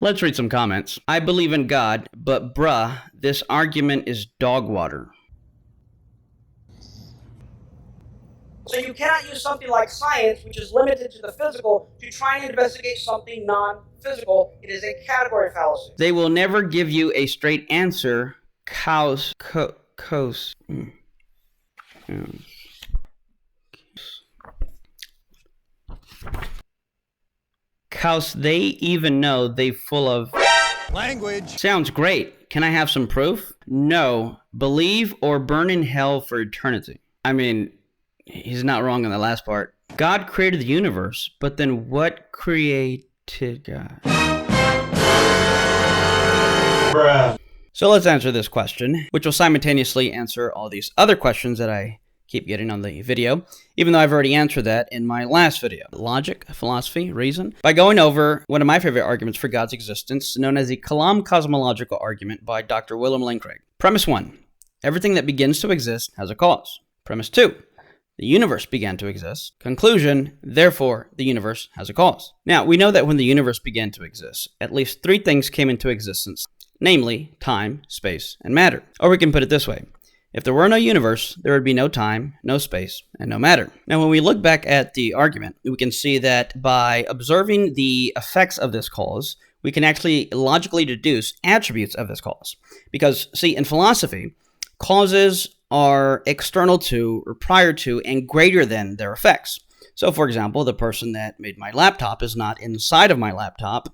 Let's read some comments. I believe in God, but bruh, this argument is dog water. So you cannot use something like science, which is limited to the physical, to try and investigate something non-physical. It is a category fallacy. They will never give you a straight answer. Cause they even know they full of language. Sounds great. Can I have some proof? No. Believe or burn in hell for eternity. I mean, he's not wrong on the last part. God created the universe, but then what created God? Bruh. So let's answer this question, which will simultaneously answer all these other questions that I keep getting on the video, even though I've already answered that in my last video. Logic, philosophy, reason, by going over one of my favorite arguments for God's existence, known as the Kalam cosmological argument by Dr. William Lane Craig. Premise 1, everything that begins to exist has a cause. Premise 2, the universe began to exist. Conclusion, therefore, the universe has a cause. Now, we know that when the universe began to exist, at least 3 things came into existence, namely time, space, and matter. Or we can put it this way. If there were no universe, there would be no time, no space, and no matter. Now, when we look back at the argument, we can see that by observing the effects of this cause, we can actually logically deduce attributes of this cause. Because, see, in philosophy, causes are external to, or prior to, and greater than their effects. So, for example, the person that made my laptop is not inside of my laptop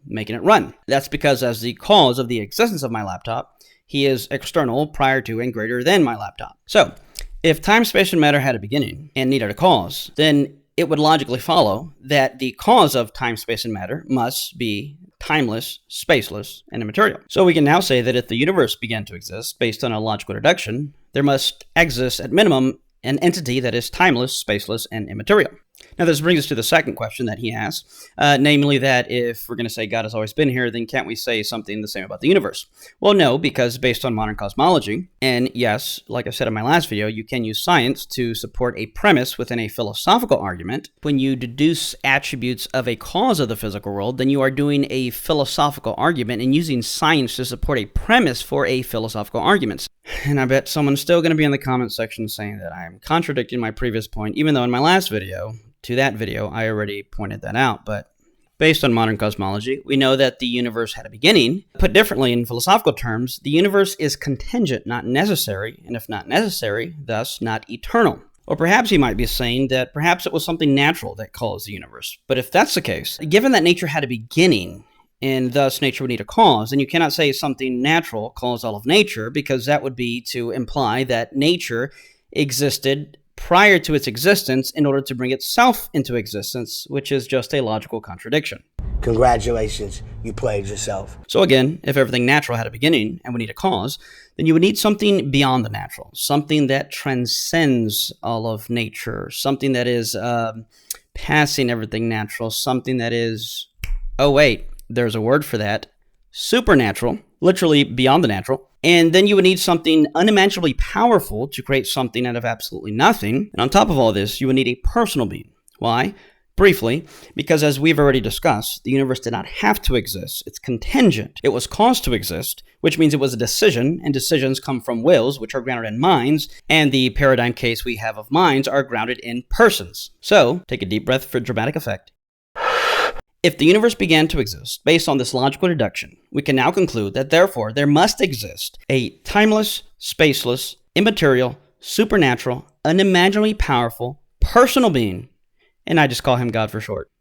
making it run. That's because as the cause of the existence of my laptop, he is external, prior to, and greater than my laptop. So, if time, space, and matter had a beginning and needed a cause, then it would logically follow that the cause of time, space, and matter must be timeless, spaceless, and immaterial. So we can now say that if the universe began to exist based on a logical deduction, there must exist at minimum an entity that is timeless, spaceless, and immaterial. Now, this brings us to the second question that he asks, namely that if we're going to say God has always been here, then can't we say something the same about the universe? Well, no, because based on modern cosmology, and yes, like I said in my last video, you can use science to support a premise within a philosophical argument. When you deduce attributes of a cause of the physical world, then you are doing a philosophical argument and using science to support a premise for a philosophical argument. And I bet someone's still going to be in the comment section saying that I'm contradicting my previous point, even though in my last video, to that video, I already pointed that out. But based on modern cosmology, we know that the universe had a beginning. Put differently, in philosophical terms, the universe is contingent, not necessary, and if not necessary, thus not eternal. Or perhaps he might be saying that perhaps it was something natural that caused the universe. But if that's the case, given that nature had a beginning, and thus nature would need a cause, then you cannot say something natural caused all of nature, because that would be to imply that nature existed prior to its existence in order to bring itself into existence, which is just a logical contradiction. Congratulations, you played yourself. So again, if everything natural had a beginning and would need a cause, then you would need something beyond the natural, something that transcends all of nature, something that is passing everything natural, something that is, oh wait, there's a word for that, supernatural, literally beyond the natural. And then you would need something unimaginably powerful to create something out of absolutely nothing. And on top of all this, you would need a personal being. Why? Briefly, because as we've already discussed, the universe did not have to exist. It's contingent. It was caused to exist, which means it was a decision, and decisions come from wills, which are grounded in minds, and the paradigm case we have of minds are grounded in persons. So, take a deep breath for dramatic effect. If the universe began to exist based on this logical deduction, we can now conclude that therefore there must exist a timeless, spaceless, immaterial, supernatural, unimaginably powerful, personal being, and I just call him God for short.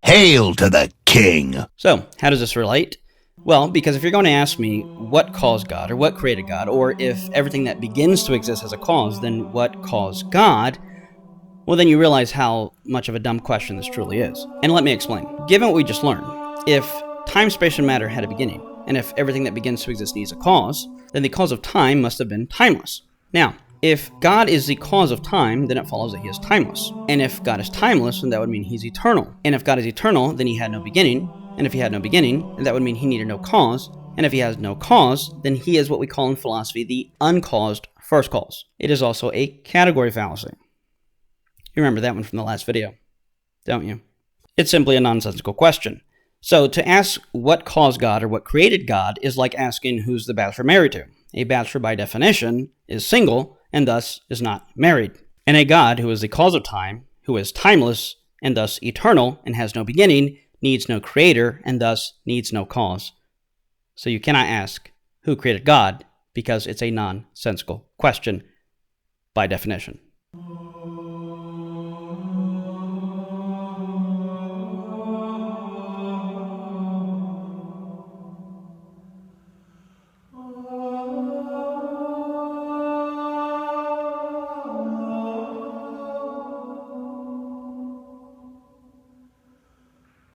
Hail to the king! So, how does this relate? Well, because if you're going to ask me what caused God or what created God, or if everything that begins to exist has a cause, then what caused God? Well, then you realize how much of a dumb question this truly is. And let me explain. Given what we just learned, if time, space, and matter had a beginning, and if everything that begins to exist needs a cause, then the cause of time must have been timeless. Now, if God is the cause of time, then it follows that he is timeless. And if God is timeless, then that would mean he's eternal. And if God is eternal, then he had no beginning. And if he had no beginning, then that would mean he needed no cause. And if he has no cause, then he is what we call in philosophy the uncaused first cause. It is also a category fallacy. You remember that one from the last video, don't you? It's simply a nonsensical question. So to ask what caused God or what created God is like asking who's the bachelor married to. A bachelor by definition is single and thus is not married. And a God who is the cause of time, who is timeless and thus eternal and has no beginning, needs no creator and thus needs no cause. So you cannot ask who created God because it's a nonsensical question by definition.